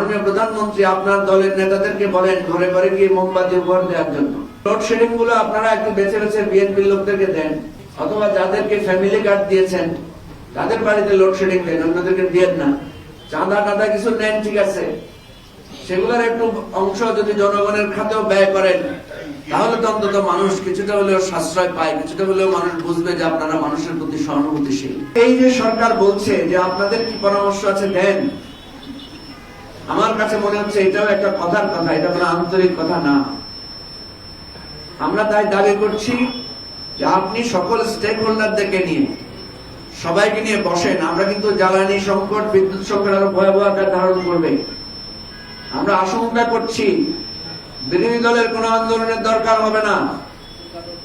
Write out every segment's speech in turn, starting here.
মাননীয় প্রধানমন্ত্রী আপনার দলের নেতাদেরকে বলেন ঘরে ঘরে গিয়ে মোমবাতি উপহার দেওয়ার জন্য। লোডশেডিং গুলো আপনারা একটু বেছে বেছে বিএনপির লোকদেরকে দেন, অথবা যাদেরকে ফ্যামিলি কার্ড দিয়েছেন তাদের বাড়িতে লোডশেডিং দেন, অন্যদেরকে দিয়েন না। চাঁদা টাদা কিছু নেন, ঠিক আছে, সেগুলোর একটু অংশ যদি জনগণের খাতেও ব্যয় করেন তাহলে তো অন্তত মানুষ কিছুটা হলেও সাশ্রয় পায়, কিছুটা হলেও মানুষ বুঝবে যে আপনারা মানুষের প্রতি সহানুভূতিশীল। এই যে সরকার বলছে যে আপনাদের কি পরামর্শ আছে দেন, আমার কাছে মনে হচ্ছে এটাও একটা কথার কথা, এটা কোনো আন্তরিক কথা না। আমরা তাই দাবি করছি যে আপনি সকল স্টেক হোল্ডারদেরকে নিয়ে, সবাইকে নিয়ে বসেন। আমরা কিন্তু জ্বালানি সংকট, বিদ্যুৎ সংকট আরো ভয়াবহ আকার ধারণ করবে। আমরা আশঙ্কা করছি বিরোধী দলের কোন আন্দোলনের দরকার হবে না।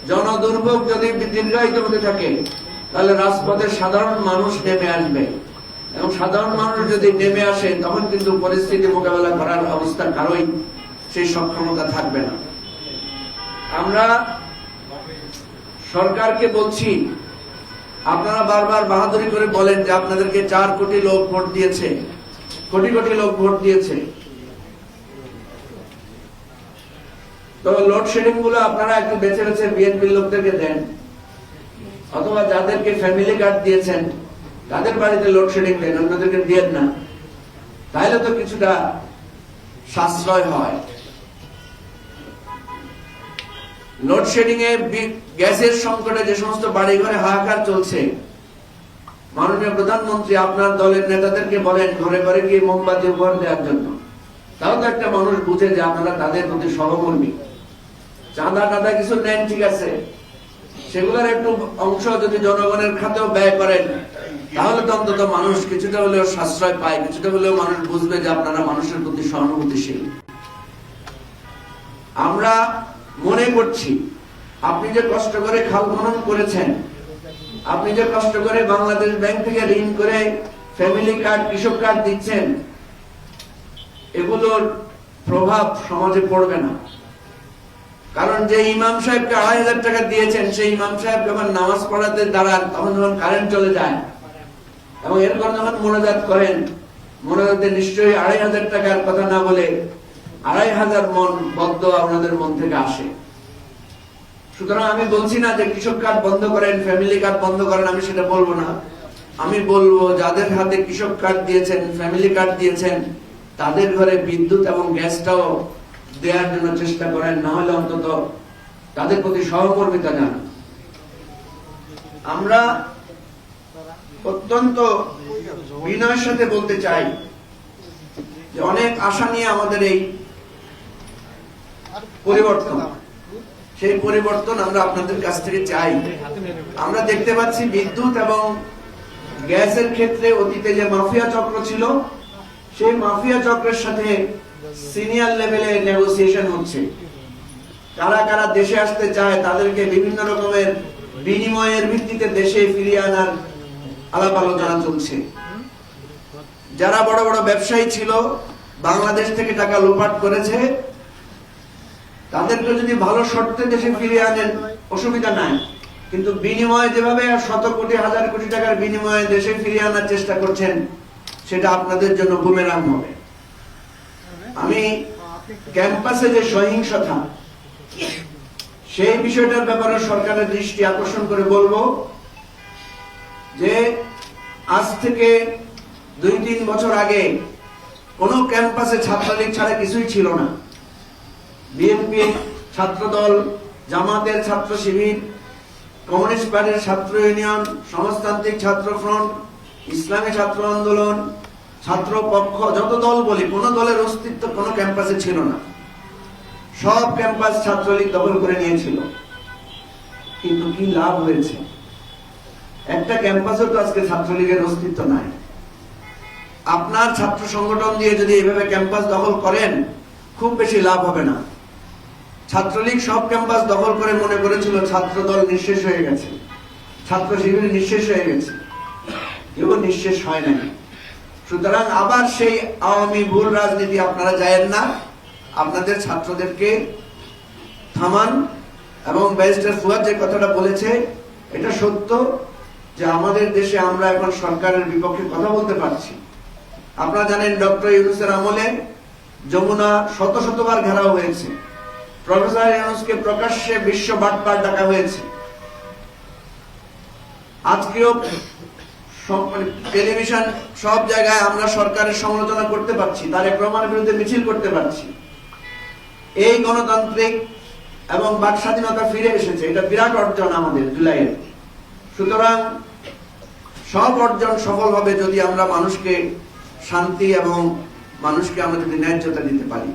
জনদুর্ভোগ যদি দীর্ঘায়িত হতে থাকে তাহলে রাজপথে সাধারণ মানুষ নেমে আসবে, এবং সাধারণ মানুষ যদি নেমে আসে তখন কিন্তু পরিস্থিতি মোকাবেলা করার অবস্থা কারোই সেই সক্ষমতা থাকবে না। আমরা সরকারকে বলছি, আপনারা বারবার বাহাদুরি করে বলেন যে আপনাদেরকে 4 কোটি লোক ভোট দিয়েছে, কোটি কোটি লোক ভোট দিয়েছে, তো লোডশেডিং গুলো আপনারা একটু বেছে বেছে বিএনপির লোকদেরকে দেন, অথবা যাদেরকে ফ্যামিলি কার্ড দিয়েছেন তাদের বাড়িতে লোডশেডিং দেন, অন্যদেরকে দিয়েন না। তাহলে তো কিছুটা সাশ্রয় হয়। লোডশেডিং এ গ্যাসের সংকটে যে সমস্ত বাড়ি ঘরে হাহাকার চলছে, মাননীয় প্রধানমন্ত্রী আপনার দলের নেতাদেরকে বলেন ঘরে ঘরে গিয়ে মোমবাতি উপহার দেওয়ার জন্য। তাও তো একটা মানুষ বুঝে যে আপনারা তাদের প্রতি সহকর্মী। চাঁদা টাদা কিছু নেন, ঠিক আছে, সেগুলোর একটু অংশ যদি জনগণের খাতেও ব্যয় করেন তাহলে তো অন্তত মানুষ কিছুটা হলেও সাশ্রয় পায়, কিছুটা হলেও মানুষ বুঝবে যে আপনারা মানুষের প্রতি সহানুভূতিশীল। আমরা মনে করছি আপনি যে কষ্ট করে খাল খনন করেছেন, আপনি যে কষ্ট করে বাংলাদেশ ব্যাংক থেকে ঋণ করে ফ্যামিলি কার্ড, কৃষক কার্ড দিচ্ছেন, এগুলোর প্রভাব সমাজে পড়বে না। কারণ যে ইমাম সাহেবকে 2,500 টাকা দিয়েছেন, সেই ইমাম সাহেব যখন নামাজ পড়াতে দাঁড়ান তখন যখন কারেন্ট চলে যায় এবং এরপর যখন মোনাজাত করেন, মোনাজাতে নিশ্চয়ই 2,500 টাকার কথা না বলে 2,500 মন বদদোয়া আপনাদের মন থেকে আসে। সুতরাং আমি বলছি না যে কৃষক কার্ড বন্ধ করেন, ফ্যামিলি কার্ড বন্ধ করেন, আমি সেটা বলবো না। আমি বলবো যাদের হাতে কৃষক কার্ড দিয়েছেন, ফ্যামিলি কার্ড দিয়েছেন, তাদের ঘরে বিদ্যুৎ এবং গ্যাসটাও দেওয়ার জন্য চেষ্টা করেন, না হলে অন্তত তাদের প্রতি সহকর্মিতা জানান। আমরা অত্যন্ত বিনয়ের সাথে বলতে চাই যে অনেক আশা নিয়ে আমাদের এই পরিবর্তন, সেই পরিবর্তন আমরা আপনাদের কাছ থেকে চাই। আমরা দেখতে পাচ্ছি বিদ্যুৎ এবং গ্যাসের ক্ষেত্রে অতীতে যে মাফিয়া চক্র ছিল, সেই মাফিয়া চক্রের সাথে সিনিয়র লেভেলে নেগোসিয়েশন হচ্ছে। কারা কারা দেশে আসতে চায় তাদেরকে বিভিন্ন রকমের বিনিময়ের ভিত্তিতে দেশে ফিরিয়ে আনার আলাপ আলোচনা চলছে। যারা বড় বড় ব্যবসায়ী ছিল, বাংলাদেশ থেকে টাকা লোপাট করেছে, তাদেরকে যদি ভালো শর্তে দেশে ফিরিয়ে আনেন অসুবিধা নাই, কিন্তু বিনিময়ে যেভাবে 100 কোটি 1000 কোটি টাকার বিনিময়ে দেশে ফিরিয়ে আনার চেষ্টা করছেন, সেটা আপনাদের জন্য বুমেরাং হবে। আমি ক্যাম্পাসে যে সহিংসতা, সেই বিষয়টার ব্যাপারে সরকারের দৃষ্টি আকর্ষণ করে বলবো যে আজ থেকে 2-3 বছর আগে কোন ক্যাম্পাসে ছাত্রলীগ ছাড়া কিছুই ছিল না। বিএনপি ছাত্রদল, জামাতের ছাত্র শিবির, কমিউনিস্ট পার্টির ছাত্র ইউনিয়ন, সমাজতান্ত্রিক ছাত্র ফ্রন্ট, ইসলামী ছাত্র আন্দোলন, ছাত্র পক্ষ, যত দল বলি, কোন দলের অস্তিত্ব কোন ক্যাম্পাসে ছিল না। সব ক্যাম্পাস ছাত্রলীগ দখল করে নিয়েছিল। কিন্তু কি লাভ হয়েছে? একটা ক্যাম্পাসে তো আজকে ছাত্রলীগের অস্তিত্ব নাই। আপনার ছাত্র সংগঠন দিয়ে যদি এভাবে ক্যাম্পাস দখল করেন, খুব বেশি লাভ হবে না। ছাত্রলীগ সব ক্যাম্পাস দখল করে মনে করেছিল ছাত্র দল নিঃশেষ হয়ে গেছে, ছাত্র শিবির নিঃশেষ হয়ে গেছে, কেউ নিঃশেষ হয় নাই। সুতরাং আবার সেই আওয়ামী ভুল রাজনীতি আপনারা যায়েন না, আপনাদের ছাত্রদেরকে থামান। এবং ব্যারিস্টার ফুয়াদ যে কথাটা বলেছে এটা সত্য, যে আমাদের দেশে আমরা এখন সরকারের বিপক্ষে কথা বলতে পারছি, আপনারা জানেন ডক্টর ইউনূসের আমলে যমুনা শত শতবার ঘেরাও হয়েছে। প্রফেসর ইউনূসকে প্রকাশ্যে বিশ্ব বাটপার ডাকা হয়েছে। আজকেও টেলিভিশন সব জায়গায় আমরা সরকারের সমালোচনা করতে পারছি, তারেক রহমানের বিরুদ্ধে মিছিল করতে পারছি। এই গণতান্ত্রিক এবং বাক স্বাধীনতা ফিরে এসেছে, এটা বিরাট অর্জন আমাদের জুলাইয়ের। সুতরাং সব অর্জন সফল হবে যদি আমরা মানুষকে শান্তি এবং মানুষকে আমরা যদি ন্যায্যতা দিতে পারি।